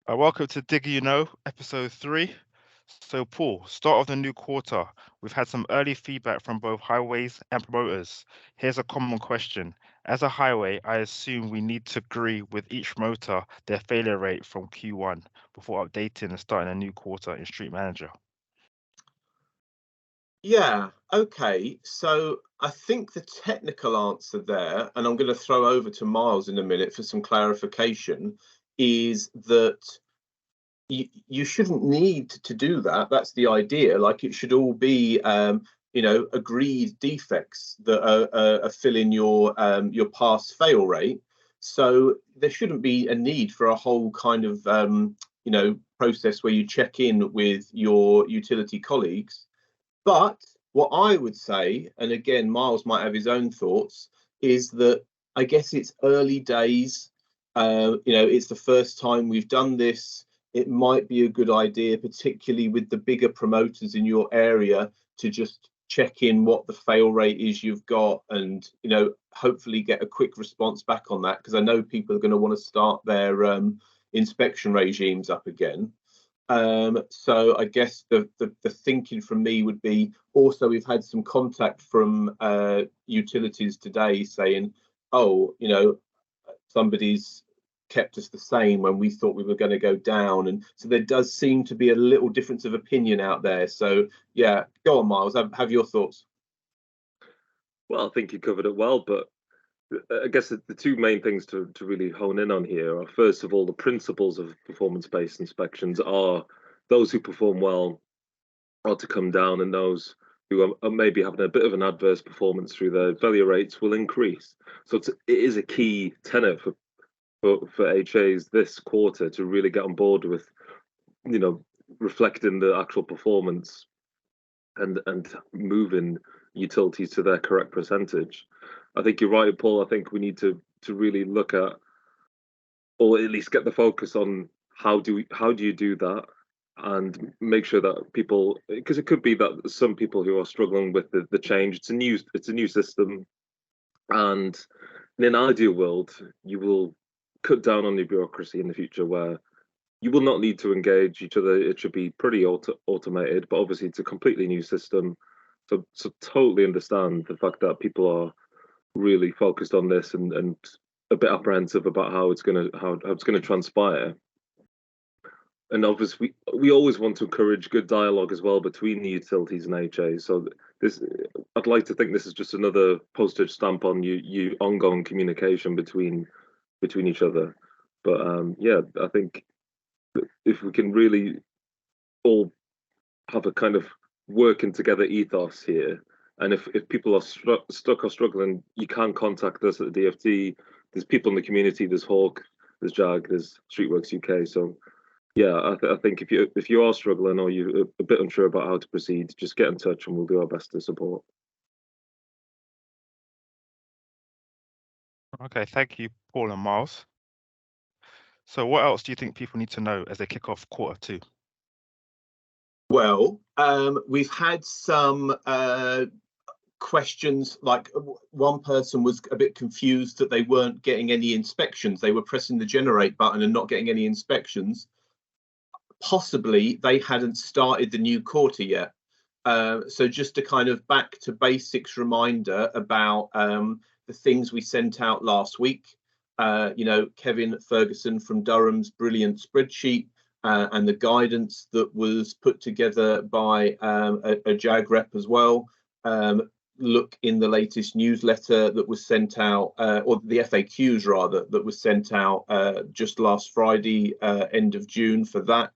Welcome to Dig You Know, episode 3. So, Paul, start of the new quarter. We've had some early feedback from both highways and promoters. Here's a common question. As a highway, I assume we need to agree with each promoter their failure rate from Q1 before updating and starting a new quarter in Street Manager. Yeah, okay. So I think the technical answer there, and I'm going to throw over to Miles in a minute for some clarification, is that you shouldn't need to do that. That's the idea. Like it should all be, agreed defects that are filling your pass fail rate. So there shouldn't be a need for a whole kind of process where you check in with your utility colleagues. But what I would say, and again, Miles might have his own thoughts, is that I guess it's early days. It's the first time we've done this. It might be a good idea, particularly with the bigger promoters in your area, to just check in what the fail rate is you've got and, hopefully get a quick response back on that, because I know people are going to want to start their inspection regimes up again. So I guess the thinking from me would be also we've had some contact from utilities today saying, oh, somebody's kept us the same when we thought we were going to go down. And so there does seem to be a little difference of opinion out there. So yeah, go on, Miles, have your thoughts. Well, I think you covered it well, but I guess the two main things to really hone in on here are, first of all, the principles of performance-based inspections are those who perform well are to come down, and those who are maybe having a bit of an adverse performance through their failure rates will increase. So it is a key tenet for HAs this quarter to really get on board with, reflecting the actual performance and moving utilities to their correct percentage. I think you're right, Paul. I think we need to really look at, or at least get the focus on how do you do that, and make sure that people, because it could be that some people who are struggling with the change, it's a new system, and in an ideal world, you will cut down on the bureaucracy in the future where you will not need to engage each other. It should be pretty automated, but obviously it's a completely new system. So totally understand the fact that people are really focused on this and a bit apprehensive about how it's gonna transpire. And obviously, we always want to encourage good dialogue as well between the utilities and HA. So this, I'd like to think this is just another postage stamp on you ongoing communication between each other. But yeah, I think if we can really all have a kind of working together ethos here, and if people are stuck or struggling, you can contact us at the DFT. There's people in the community. There's Hawk, there's Jag, there's Streetworks UK. So yeah, I think if you are struggling or you're a bit unsure about how to proceed, just get in touch and we'll do our best to support. Okay, thank you, Paul and Miles. So, what else do you think people need to know as they kick off quarter 2? Well, we've had some questions, like one person was a bit confused that they weren't getting any inspections. They were pressing the generate button and not getting any inspections. Possibly they hadn't started the new quarter yet. So just a kind of back to basics reminder about the things we sent out last week. Kevin Ferguson from Durham's brilliant spreadsheet, and the guidance that was put together by a JAG rep as well. Look in the latest newsletter that was sent out, or the FAQs rather, that was sent out just last Friday, end of June, for that.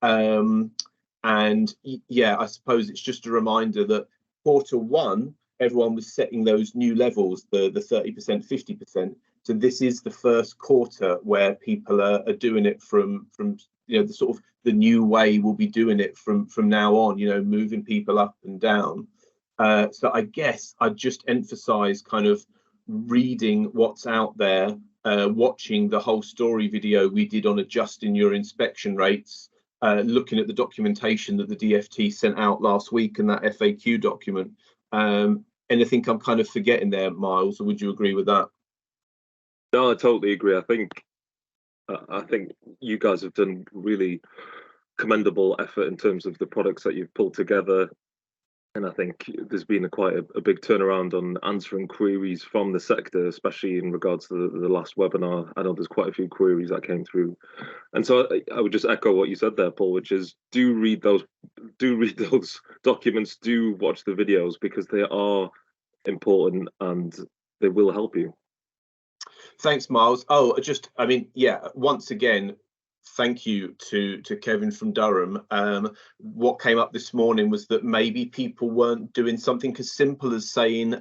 And yeah, I suppose it's just a reminder that quarter 1, everyone was setting those new levels, the 30%, 50%. So this is the first quarter where people are doing it from the sort of the new way we'll be doing it from now on, moving people up and down. So I guess I'd just emphasize kind of reading what's out there, watching the whole story video we did on adjusting your inspection rates, looking at the documentation that the DFT sent out last week and that FAQ document. Anything I'm kind of forgetting there, Miles, or would you agree with that? No, I totally agree. I think I think you guys have done really commendable effort in terms of the products that you've pulled together. And I think there's been quite a big turnaround on answering queries from the sector, especially in regards to the last webinar. I know there's quite a few queries that came through. And so I would just echo what you said there, Paul, which is do read those documents, do watch the videos, because they are important and they will help you. Thanks, Miles. I mean, yeah, once again, thank you to Kevin from Durham. What came up this morning was that maybe people weren't doing something as simple as saying,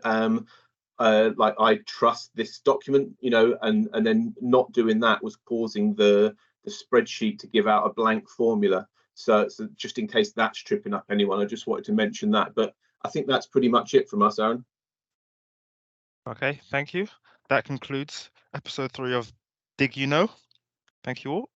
like, I trust this document, you know, and then not doing that was causing the spreadsheet to give out a blank formula. So just in case that's tripping up anyone, I just wanted to mention that. But I think that's pretty much it from us, Aaron. Okay, thank you. That concludes episode 3 of Dig You Know. Thank you all.